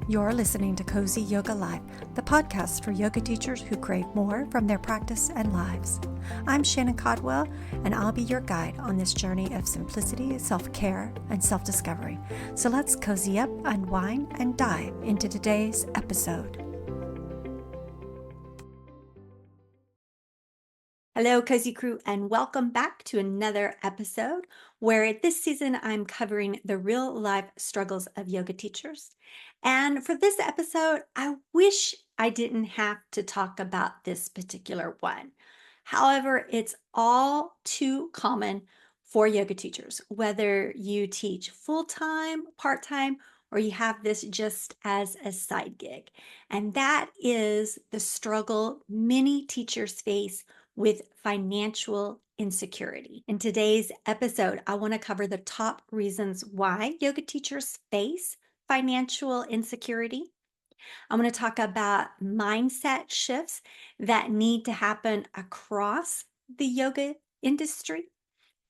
You're listening to Cozy Yoga Life, the podcast for yoga teachers who crave more from their practice and lives. I'm Shannon Codwell, and I'll be your guide on this journey of simplicity, self-care, and self-discovery. So let's cozy up, unwind, and dive into today's episode. Hello, Cozy Crew, and welcome back to another episode where this season I'm covering the real life struggles of yoga teachers. And for this episode, I wish I didn't have to talk about this particular one. However, it's all too common for yoga teachers, whether you teach full-time, part-time, or you have this just as a side gig. And that is the struggle many teachers face with financial insecurity. In today's episode, I want to cover the top reasons why yoga teachers face financial insecurity. I'm going to talk about mindset shifts that need to happen across the yoga industry.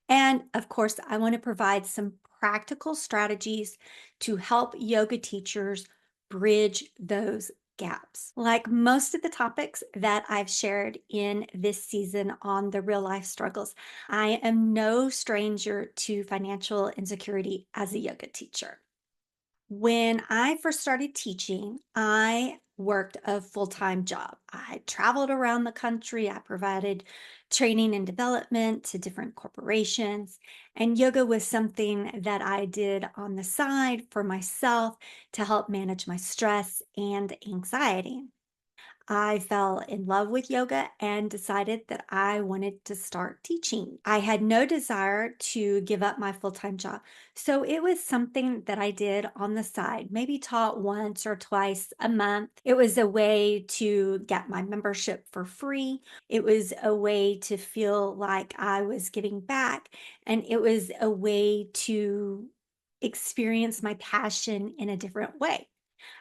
And of course, I want to provide some practical strategies to help yoga teachers bridge those gaps. Like most of the topics that I've shared in this season on the real life struggles, I am no stranger to financial insecurity as a yoga teacher. When I first started teaching, I worked a full-time job. I traveled around the country. I provided training and development to different corporations. And yoga was something that I did on the side for myself to help manage my stress and anxiety. I fell in love with yoga and decided that I wanted to start teaching. I had no desire to give up my full-time job. So it was something that I did on the side, maybe taught once or twice a month. It was a way to get my membership for free. It was a way to feel like I was giving back. And it was a way to experience my passion in a different way.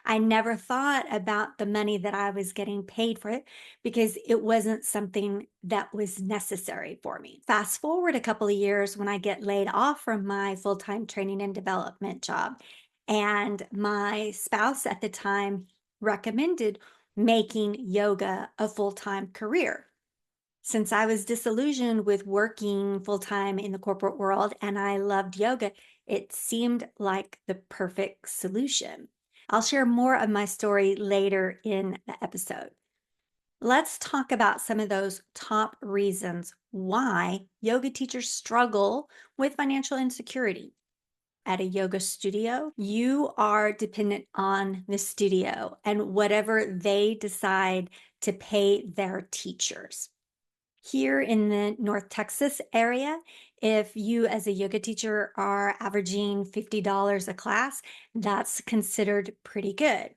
I never thought about the money that I was getting paid for it because it wasn't something that was necessary for me. Fast forward a couple of years when I get laid off from my full-time training and development job, and my spouse at the time recommended making yoga a full-time career. Since I was disillusioned with working full-time in the corporate world and I loved yoga, it seemed like the perfect solution. I'll share more of my story later in the episode. Let's talk about some of those top reasons why yoga teachers struggle with financial insecurity. At a yoga studio, you are dependent on the studio and whatever they decide to pay their teachers. Here in the North Texas area, if you as a yoga teacher are averaging $50 a class, that's considered pretty good.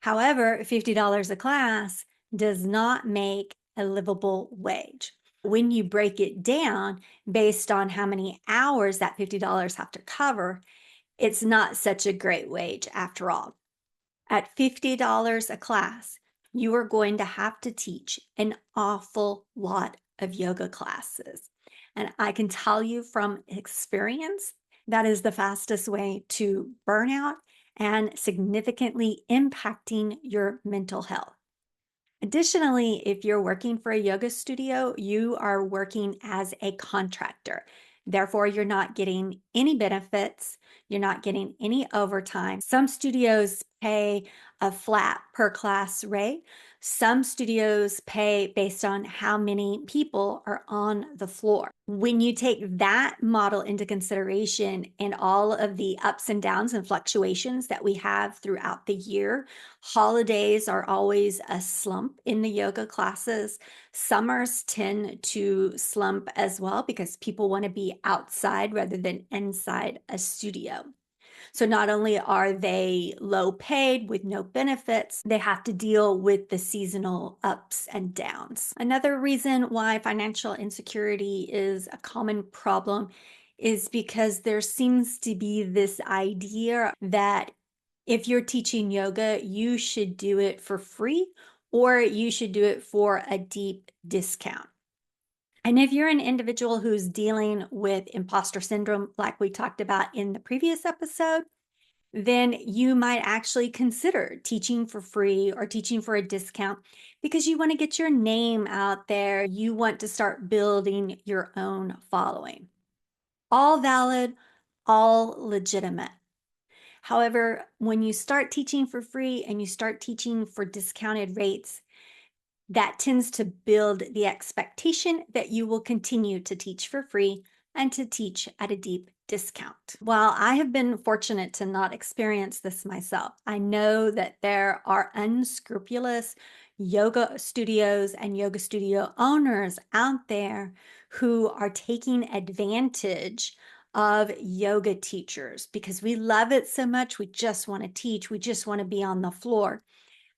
However, $50 a class does not make a livable wage. When you break it down based on how many hours that $50 have to cover, it's not such a great wage after all. At $50 a class, you are going to have to teach an awful lot of yoga classes. And I can tell you from experience, that is the fastest way to burnout and significantly impacting your mental health. Additionally, if you're working for a yoga studio, you are working as a contractor. Therefore, you're not getting any benefits. You're not getting any overtime. Some studios pay a flat per class rate. Some studios pay based on how many people are on the floor. When you take that model into consideration and all of the ups and downs and fluctuations that we have throughout the year, holidays are always a slump in the yoga classes. Summers tend to slump as well because people want to be outside rather than inside a studio. So not only are they low paid with no benefits, they have to deal with the seasonal ups and downs. Another reason why financial insecurity is a common problem is because there seems to be this idea that if you're teaching yoga, you should do it for free or you should do it for a deep discount. And if you're an individual who's dealing with imposter syndrome, like we talked about in the previous episode, then you might actually consider teaching for free or teaching for a discount because you want to get your name out there. You want to start building your own following. All valid, all legitimate. However, when you start teaching for free and you start teaching for discounted rates, that tends to build the expectation that you will continue to teach for free and to teach at a deep discount. While I have been fortunate to not experience this myself, I know that there are unscrupulous yoga studios and yoga studio owners out there who are taking advantage of yoga teachers because we love it so much. We just want to teach, we just want to be on the floor.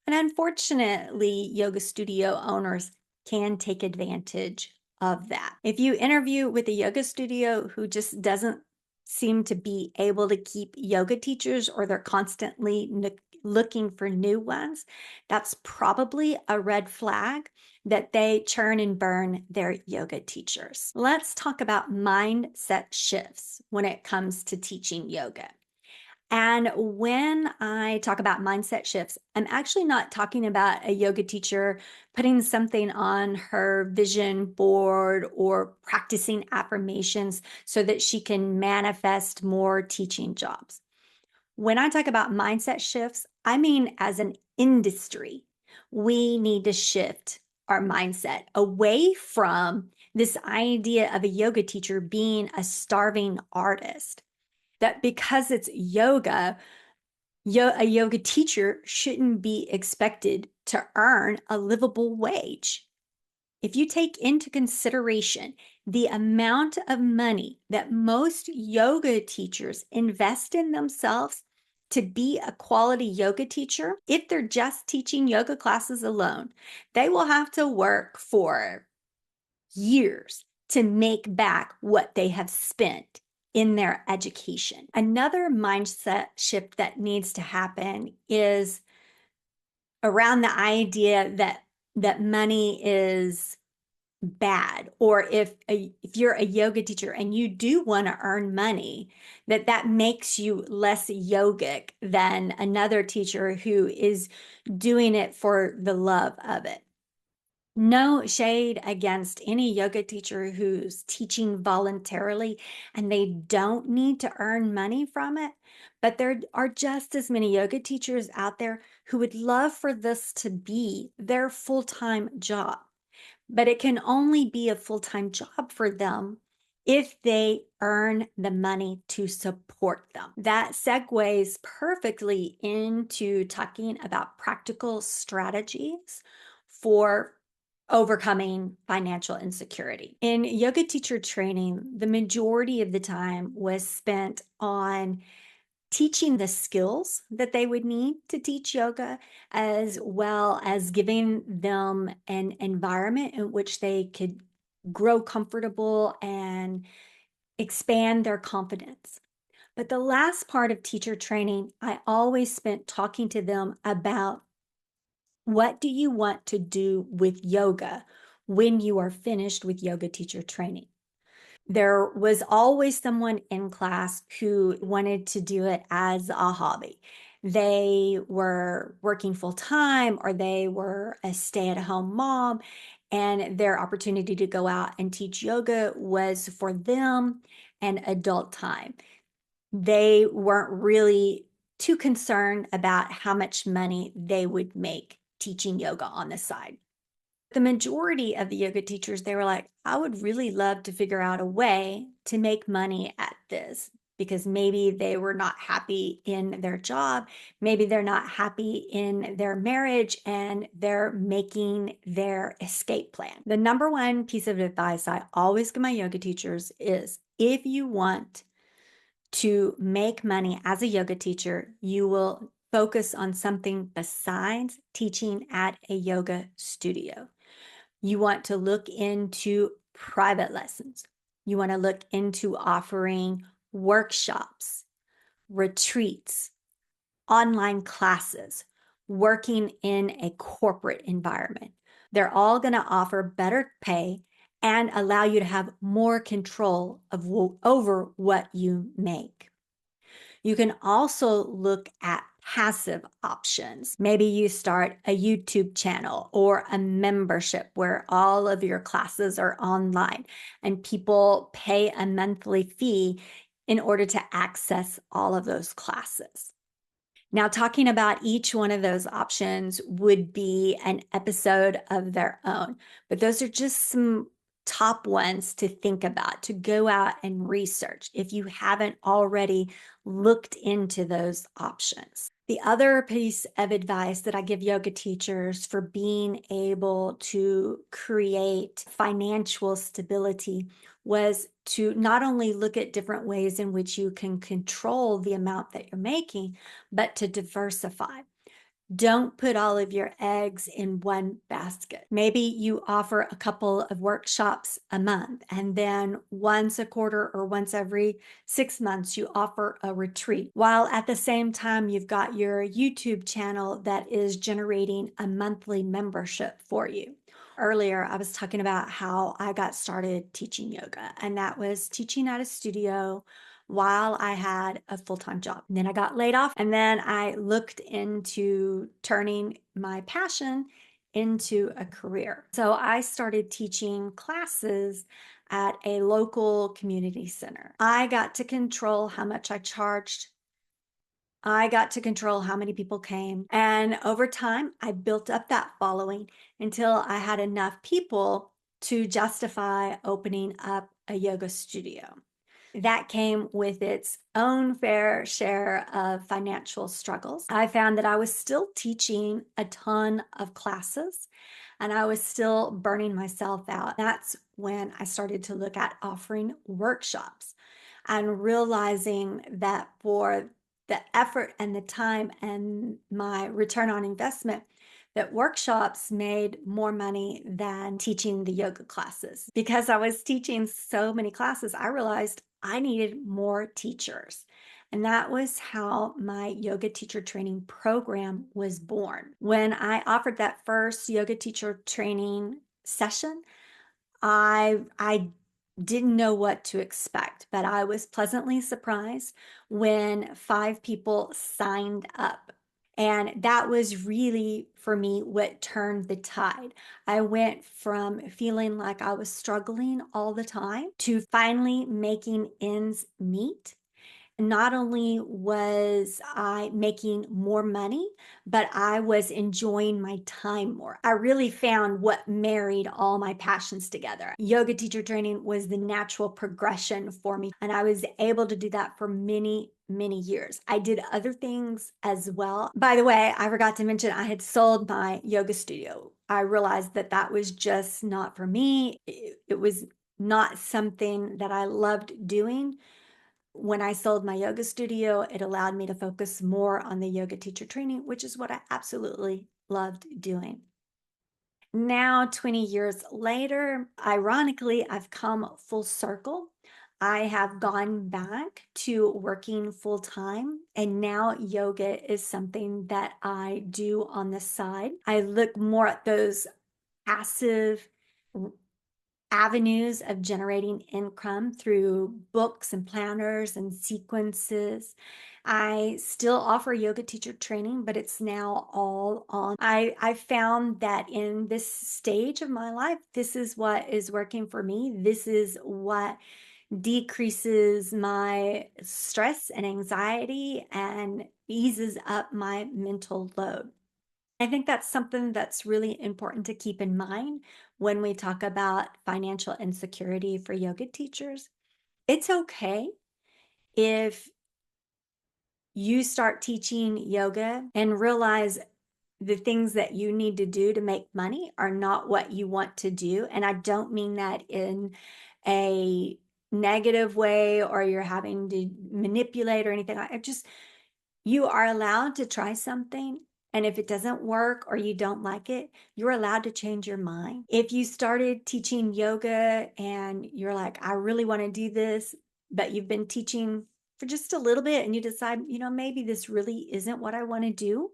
And unfortunately, yoga studio owners can take advantage of that. If you interview with a yoga studio who just doesn't seem to be able to keep yoga teachers or they're constantly looking for new ones, that's probably a red flag that they churn and burn their yoga teachers. Let's talk about mindset shifts when it comes to teaching yoga. And when I talk about mindset shifts, I'm actually not talking about a yoga teacher putting something on her vision board or practicing affirmations so that she can manifest more teaching jobs. When I talk about mindset shifts, I mean as an industry, we need to shift our mindset away from this idea of a yoga teacher being a starving artist, that because it's yoga, a yoga teacher shouldn't be expected to earn a livable wage. If you take into consideration the amount of money that most yoga teachers invest in themselves to be a quality yoga teacher, if they're just teaching yoga classes alone, they will have to work for years to make back what they have spent in their education. Another mindset shift that needs to happen is around the idea that money is bad, or if you're a yoga teacher and you do want to earn money, that makes you less yogic than another teacher who is doing it for the love of it. No shade against any yoga teacher who's teaching voluntarily and they don't need to earn money from it. But there are just as many yoga teachers out there who would love for this to be their full-time job. But it can only be a full-time job for them if they earn the money to support them. That segues perfectly into talking about practical strategies for overcoming financial insecurity. In yoga teacher training, the majority of the time was spent on teaching the skills that they would need to teach yoga, as well as giving them an environment in which they could grow comfortable and expand their confidence. But the last part of teacher training, I always spent talking to them about what do you want to do with yoga when you are finished with yoga teacher training? There was always someone in class who wanted to do it as a hobby. They were working full time or they were a stay-at-home mom, and their opportunity to go out and teach yoga was for them an adult time. They weren't really too concerned about how much money they would make teaching yoga on the side. The majority of the yoga teachers, they were like, I would really love to figure out a way to make money at this, because maybe they were not happy in their job. Maybe they're not happy in their marriage and they're making their escape plan. The number one piece of advice I always give my yoga teachers is if you want to make money as a yoga teacher, you will focus on something besides teaching at a yoga studio. You want to look into private lessons. You want to look into offering workshops, retreats, online classes, working in a corporate environment. They're all going to offer better pay and allow you to have more control of over what you make. You can also look at passive options. Maybe you start a YouTube channel or a membership where all of your classes are online and people pay a monthly fee in order to access all of those classes. Now, talking about each one of those options would be an episode of their own, but those are just some top ones to think about, to go out and research if you haven't already looked into those options. The other piece of advice that I give yoga teachers for being able to create financial stability was to not only look at different ways in which you can control the amount that you're making, but to diversify. Don't put all of your eggs in one basket. Maybe you offer a couple of workshops a month, and then once a quarter or once every 6 months, you offer a retreat. While at the same time, you've got your YouTube channel that is generating a monthly membership for you. Earlier, I was talking about how I got started teaching yoga, and that was teaching at a studio while I had a full-time job. And then I got laid off, and then I looked into turning my passion into a career. So I started teaching classes at a local community center. I got to control how much I charged. I got to control how many people came. And over time, I built up that following until I had enough people to justify opening up a yoga studio. That came with its own fair share of financial struggles. I found that I was still teaching a ton of classes and I was still burning myself out. That's when I started to look at offering workshops and realizing that for the effort and the time and my return on investment, that workshops made more money than teaching the yoga classes. Because I was teaching so many classes, I realized I needed more teachers. And that was how my yoga teacher training program was born. When I offered that first yoga teacher training session, I didn't know what to expect, but I was pleasantly surprised when 5 people signed up. And that was really, for me, what turned the tide. I went from feeling like I was struggling all the time to finally making ends meet. Not only was I making more money, but I was enjoying my time more. I really found what married all my passions together. Yoga teacher training was the natural progression for me, and I was able to do that for many, many years. I did other things as well. By the way, I forgot to mention I had sold my yoga studio. I realized that that was just not for me. It was not something that I loved doing. When I sold my yoga studio, it allowed me to focus more on the yoga teacher training, which is what I absolutely loved doing. Now, 20 years later, ironically, I've come full circle. I have gone back to working full time, and now yoga is something that I do on the side. I look more at those passive avenues of generating income through books and planners and sequences. I still offer yoga teacher training, but it's now all on. I found that in this stage of my life, this is what is working for me. This is what decreases my stress and anxiety and eases up my mental load. I think that's something that's really important to keep in mind when we talk about financial insecurity for yoga teachers. It's okay if you start teaching yoga and realize the things that you need to do to make money are not what you want to do. And I don't mean that in a negative way or you're having to manipulate or anything. I just You are allowed to try something, and if it doesn't work or you don't like it, you're allowed to change your mind. If you started teaching yoga and you're like, I really want to do this, but you've been teaching for just a little bit and you decide, maybe this really isn't what I want to do.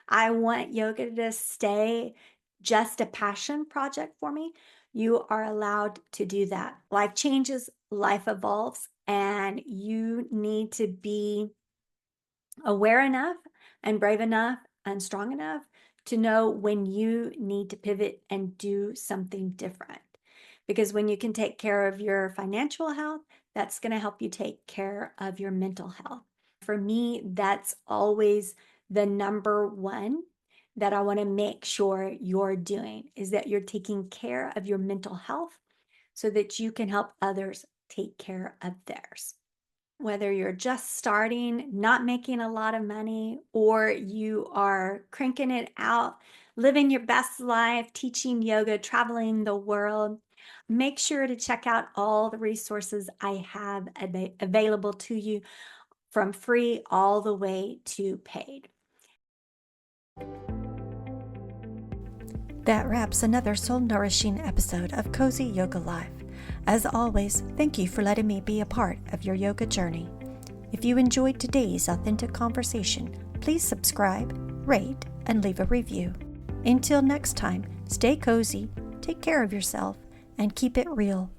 I want yoga to stay just a passion project for me. You are allowed to do that. Life changes, life evolves, and you need to be aware enough and brave enough and strong enough to know when you need to pivot and do something different. Because when you can take care of your financial health, that's going to help you take care of your mental health. For me, that's always the number one that I want to make sure you're doing, is that you're taking care of your mental health so that you can help others take care of theirs. Whether you're just starting, not making a lot of money, or you are cranking it out, living your best life, teaching yoga, traveling the world, make sure to check out all the resources I have available to you, from free all the way to paid. That wraps another soul-nourishing episode of Cozy Yoga Life. As always, thank you for letting me be a part of your yoga journey. If you enjoyed today's authentic conversation, please subscribe, rate, and leave a review. Until next time, stay cozy, take care of yourself, and keep it real.